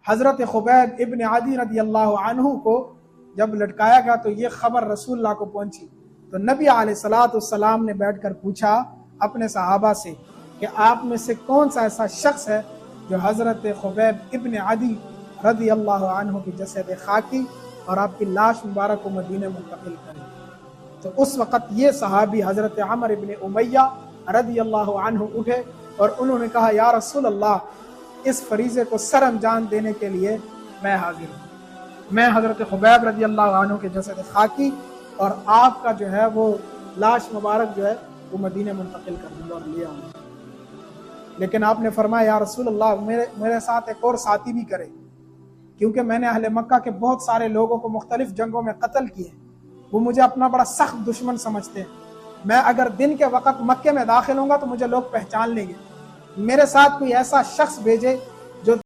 حضرت خبیب ابن عدی رضی اللہ عنہ کو جب لٹکایا گیا تو یہ خبر رسول اللہ کو پہنچی، تو نبی علیہ الصلوۃ والسلام نے بیٹھ کر پوچھا اپنے صحابہ سے کہ آپ میں سے کون سا ایسا شخص ہے جو حضرت خبیب ابن عدی رضی اللہ عنہ کی جسد خاکی اور آپ کی لاش مبارک کو مدینہ منتقل کرے۔ تو اس وقت یہ صحابی حضرت عمر ابن امیہ رضی اللہ عنہ اٹھے اور انہوں نے کہا یا رسول اللہ، اس فریضے کو سر انجام دینے کے لیے میں حاضر ہوں، میں حضرت خبیب رضی اللہ عنہ کے جسد خاکی اور آپ کا جو ہے وہ لاش مبارک جو ہے وہ مدینہ منتقل کر دوں گا اور لے آؤں گا۔ لیکن آپ نے فرمایا یا رسول اللہ میرے ساتھ ایک اور ساتھی بھی کرے، کیونکہ میں نے اہل مکہ کے بہت سارے لوگوں کو مختلف جنگوں میں قتل کیے، وہ مجھے اپنا بڑا سخت دشمن سمجھتے ہیں، میں اگر دن کے وقت مکے میں داخل ہوں گا تو مجھے لوگ پہچان لیں گے، میرے ساتھ کوئی ایسا شخص بھیجے